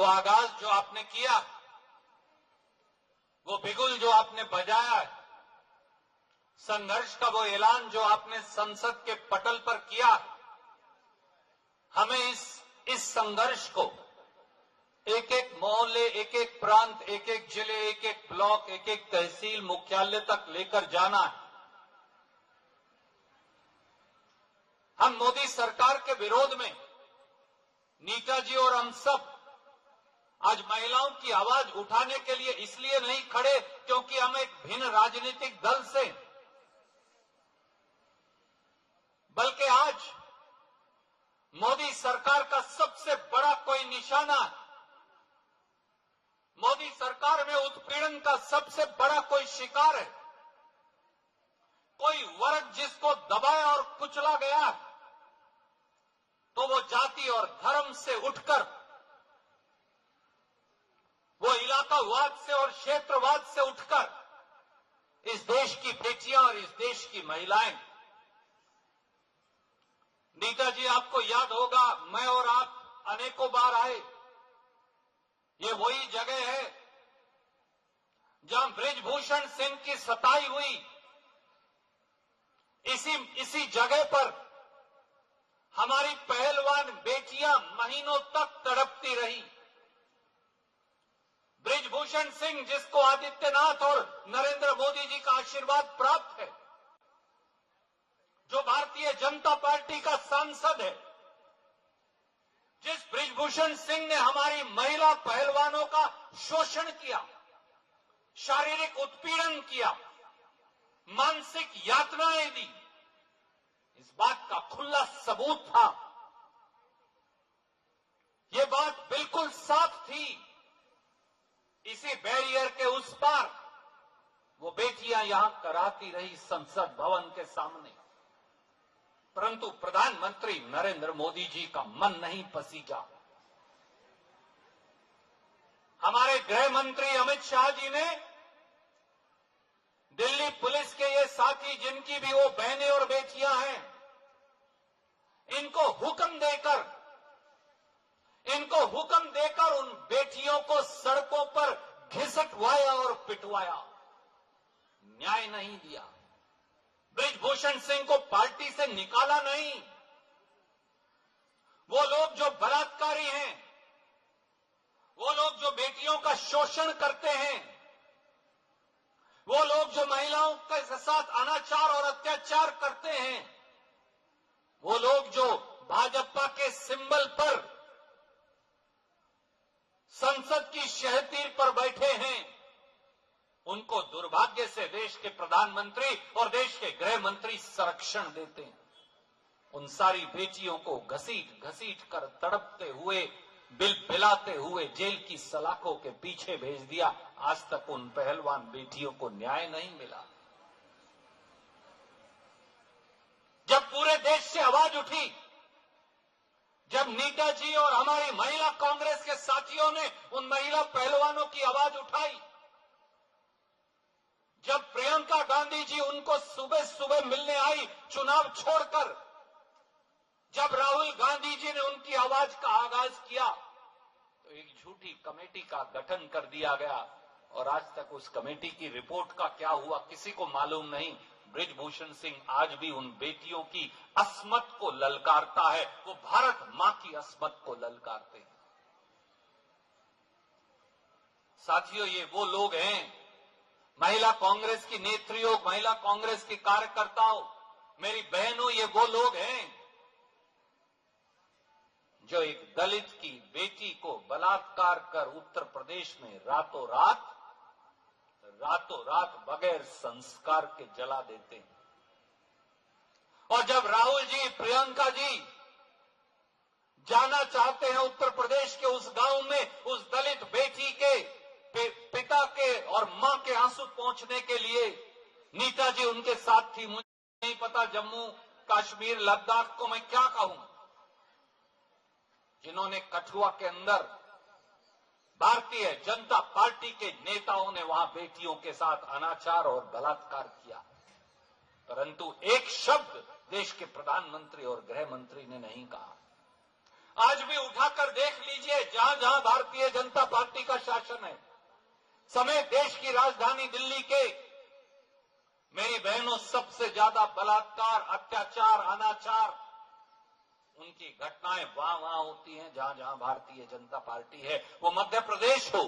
वो आगाज जो आपने किया, वो बिगुल जो आपने बजाया है, संघर्ष का वो ऐलान जो आपने संसद के पटल पर किया, हमें इस संघर्ष को एक एक मोहल्ले, एक एक प्रांत, एक एक जिले, एक एक ब्लॉक, एक एक तहसील मुख्यालय तक लेकर जाना है। हम मोदी सरकार के विरोध में नीता जी और हम सब आज महिलाओं की आवाज उठाने के लिए इसलिए नहीं खड़े क्योंकि हम एक भिन्न राजनीतिक दल से, बल्कि आज मोदी सरकार का सबसे बड़ा कोई निशाना, मोदी सरकार में उत्पीड़न का सबसे बड़ा कोई शिकार है, कोई वर्ग जिसको दबाया और कुचला गया, तो वो जाति और धर्म से उठकर, वो इलाकावाद से और क्षेत्रवाद से उठकर इस देश की बेटियां और इस देश की महिलाएं, नीता जी आपको याद होगा, मैं और आप अनेकों बार आए, ये वही जगह है जहां बृजभूषण सिंह की सताई हुई। इसी जगह पर हमारी पहलवान बेटियां महीनों तक तड़पती रही। बृजभूषण सिंह, जिसको आदित्यनाथ और नरेंद्र मोदी जी का आशीर्वाद प्राप्त है, जो भारतीय जनता पार्टी का सांसद है, जिस बृजभूषण सिंह ने हमारी महिला पहलवानों का शोषण किया, शारीरिक उत्पीड़न किया, मानसिक यातनाएं दी, इस बात का खुला सबूत था। ये बात बिल्कुल साफ थी। इसी बैरियर के उस पार वो बेटियां यहां कराती रही संसद भवन के सामने, परंतु प्रधानमंत्री नरेंद्र मोदी जी का मन नहीं पसीजा। हमारे गृह मंत्री अमित शाह जी ने दिल्ली पुलिस के ये साथी, जिनकी भी वो बहनें और बेटियां हैं, इनको हुक्म देकर उन बेटियों को सड़कों पर घिसटवाया और पिटवाया, न्याय नहीं दिया। बृजभूषण सिंह को पार्टी से निकाला नहीं। वो लोग जो बलात्कारी हैं, वो लोग जो बेटियों का शोषण करते हैं, वो लोग जो महिलाओं के साथ अनाचार और अत्याचार करते हैं, वो लोग जो भाजपा के सिंबल पर संसद की शहतीर पर बैठे हैं, उनको दुर्भाग्य से देश के प्रधानमंत्री और देश के गृह मंत्री संरक्षण देते हैं। उन सारी बेटियों को घसीट घसीट कर तड़पते हुए, बिलबिलाते हुए जेल की सलाखों के पीछे भेज दिया। आज तक उन पहलवान बेटियों को न्याय नहीं मिला। जब पूरे देश से आवाज उठी, जब नीता जी और हमारी महिला कांग्रेस के साथियों ने उन महिला पहलवानों की आवाज उठाई, जब प्रियंका गांधी जी उनको सुबह सुबह मिलने आई चुनाव छोड़कर, जब राहुल गांधी जी ने उनकी आवाज का आगाज किया, तो एक झूठी कमेटी का गठन कर दिया गया और आज तक उस कमेटी की रिपोर्ट का क्या हुआ किसी को मालूम नहीं। बृजभूषण सिंह आज भी उन बेटियों की अस्मत को ललकारता है, वो भारत मां की अस्मत को ललकारते हैं। साथियों, ये वो लोग हैं, महिला कांग्रेस की नेत्रियों, महिला कांग्रेस के कार्यकर्ताओं, मेरी बहनों, ये वो लोग हैं जो एक दलित की बेटी को बलात्कार कर उत्तर प्रदेश में रातों रात बगैर संस्कार के जला देते हैं। और जब राहुल जी, प्रियंका जी जाना चाहते हैं उत्तर प्रदेश के उस गांव में, उस दलित बेटी के पिता के और मां के आंसू पहुंचने के लिए, नीता जी उनके साथ थी। मुझे नहीं पता जम्मू कश्मीर लद्दाख को मैं क्या कहूं, जिन्होंने कठुआ के अंदर भारतीय जनता पार्टी के नेताओं ने वहां बेटियों के साथ अनाचार और बलात्कार किया, परंतु एक शब्द देश के प्रधानमंत्री और गृह मंत्री ने नहीं कहा। आज भी उठाकर देख लीजिए, जहां जहां भारतीय जनता पार्टी का शासन है, समेत देश की राजधानी दिल्ली के, मेरी बहनों, सबसे ज्यादा बलात्कार, अत्याचार, अनाचार, उनकी घटनाएं वहां वहां होती हैं जहां जहां भारतीय जनता पार्टी है। वो मध्य प्रदेश हो,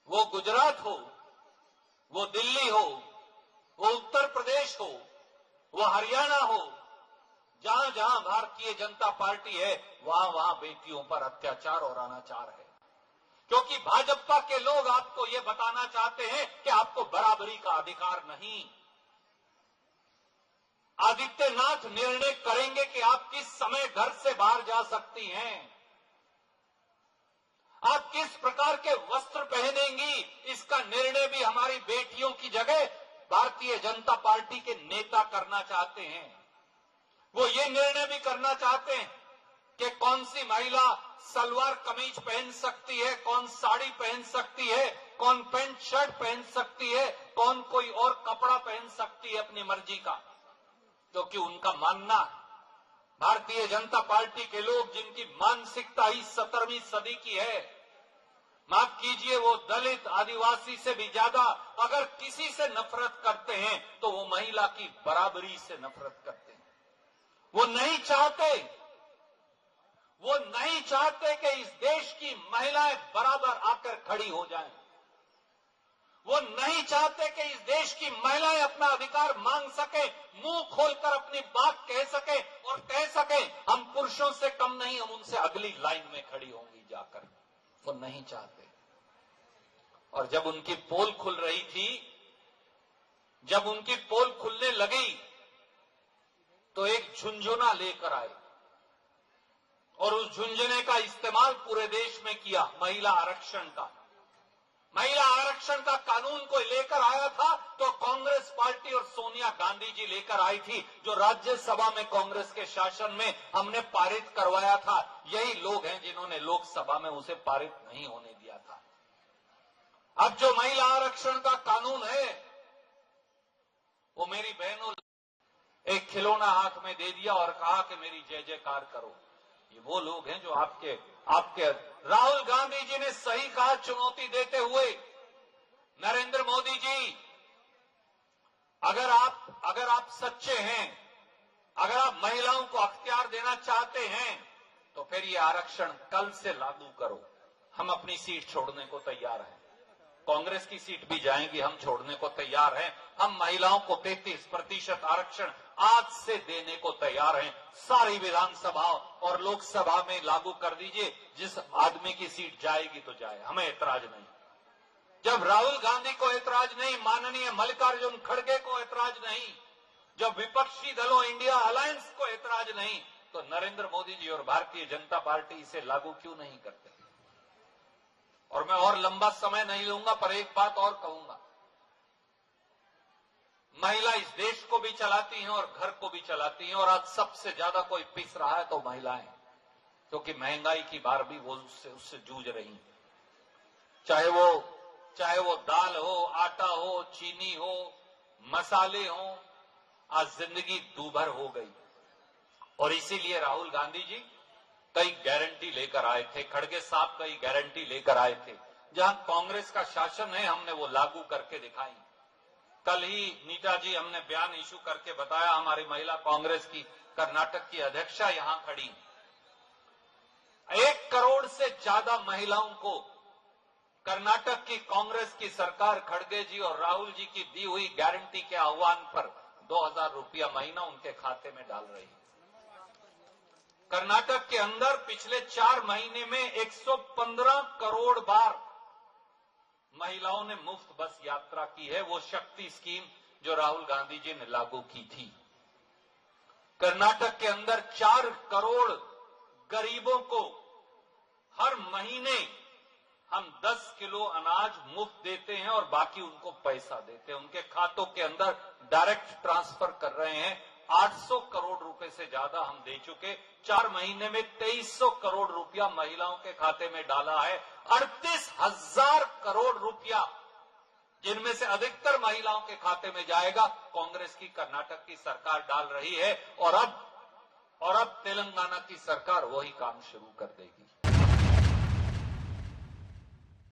वो गुजरात हो, वो दिल्ली हो, वो उत्तर प्रदेश हो, वो हरियाणा हो, जहां जहां भारतीय जनता पार्टी है वहां वहां बेटियों पर अत्याचार और अनाचार है। क्योंकि भाजपा के लोग आपको ये बताना चाहते हैं कि आपको बराबरी का अधिकार नहीं। आदित्यनाथ निर्णय करेंगे कि आप किस समय घर से बाहर जा सकती हैं, आप किस प्रकार के वस्त्र पहनेंगी, इसका निर्णय भी हमारी बेटियों की जगह भारतीय जनता पार्टी के नेता करना चाहते हैं। वो ये निर्णय भी करना चाहते हैं कि कौन सी महिला सलवार कमीज पहन सकती है, कौन साड़ी पहन सकती है, कौन पैंट शर्ट पहन सकती है, कौन कोई और कपड़ा पहन सकती है अपनी मर्जी का। क्योंकि उनका मानना, भारतीय जनता पार्टी के लोग जिनकी मानसिकता ही 17वीं सदी की है, माफ कीजिए, वो दलित आदिवासी से भी ज्यादा अगर किसी से नफरत करते हैं तो वो महिला की बराबरी से नफरत करते हैं। वो नहीं चाहते कि इस देश की महिलाएं बराबर आकर खड़ी हो जाएं। वो नहीं चाहते कि इस देश की महिलाएं अपना अधिकार मांग सके, मुंह खोलकर अपनी बात कह सके और कह सके हम पुरुषों से कम नहीं, हम उनसे अगली लाइन में खड़ी होंगी जाकर। वो नहीं चाहते। और जब उनकी पोल खुल रही थी, जब उनकी पोल खुलने लगी तो एक झुंझुना लेकर आए और उस झुंझुने का इस्तेमाल पूरे देश में किया। महिला आरक्षण का कानून कोई लेकर आया था तो कांग्रेस पार्टी और सोनिया गांधी जी लेकर आई थी, जो राज्यसभा में कांग्रेस के शासन में हमने पारित करवाया था। यही लोग हैं जिन्होंने लोकसभा में उसे पारित नहीं होने दिया था। अब जो महिला आरक्षण का कानून है, वो मेरी बहनों एक खिलौना हाथ में दे दिया और कहा कि मेरी जय जयकार करो। ये वो लोग हैं जो आपके राहुल गांधी जी ने सही कहा चुनौती देते हुए, नरेंद्र मोदी जी, अगर आप सच्चे हैं, अगर आप महिलाओं को अख्तियार देना चाहते हैं तो फिर ये आरक्षण कल से लागू करो। हम अपनी सीट छोड़ने को तैयार हैं, कांग्रेस की सीट भी जाएंगी, हम छोड़ने को तैयार हैं। हम महिलाओं को 33% आरक्षण आज से देने को तैयार हैं। सारी विधानसभा और लोकसभा में लागू कर दीजिए, जिस आदमी की सीट जाएगी तो जाए, हमें ऐतराज नहीं। जब राहुल गांधी को ऐतराज नहीं, माननीय मल्लिकार्जुन खड़गे को ऐतराज नहीं, जब विपक्षी दलों इंडिया अलायंस को ऐतराज नहीं, तो नरेंद्र मोदी जी और भारतीय जनता पार्टी इसे लागू क्यों नहीं करते? और मैं और लंबा समय नहीं लूंगा, पर एक बात और कहूंगा, महिला इस देश को भी चलाती हैं और घर को भी चलाती हैं, और आज सबसे ज्यादा कोई पिस रहा है तो महिलाएं, क्योंकि महंगाई की बार भी वो उससे जूझ रही। चाहे वो दाल हो, आटा हो, चीनी हो, मसाले हो, आज जिंदगी दूभर हो गई। और इसीलिए राहुल गांधी जी कई गारंटी लेकर आए थे, खड़गे साहब कई गारंटी लेकर आए थे। जहां कांग्रेस का शासन है हमने वो लागू करके दिखाई। कल ही नीता जी हमने बयान इशू करके बताया, हमारी महिला कांग्रेस की कर्नाटक की अध्यक्षा यहां खड़ी, 1 करोड़ से ज्यादा महिलाओं को कर्नाटक की कांग्रेस की सरकार खड़गे जी और राहुल जी की दी हुई गारंटी के आह्वान पर 2000 रुपया महीना उनके खाते में डाल रही है। कर्नाटक के अंदर पिछले 4 महीने में 115 करोड़ बार महिलाओं ने मुफ्त बस यात्रा की है, वो शक्ति स्कीम जो राहुल गांधी जी ने लागू की थी। कर्नाटक के अंदर 4 करोड़ गरीबों को हर महीने हम 10 किलो अनाज मुफ्त देते हैं और बाकी उनको पैसा देते हैं, उनके खातों के अंदर डायरेक्ट ट्रांसफर कर रहे हैं। 800 करोड़ रुपए से ज्यादा हम दे चुके। 4 महीने में 2300 करोड़ रुपया महिलाओं के खाते में डाला है। 38,000 करोड़ रुपया, जिनमें से अधिकतर महिलाओं के खाते में जाएगा, कांग्रेस की कर्नाटक की सरकार डाल रही है। और अब और अब तेलंगाना की सरकार वही काम शुरू कर देगी।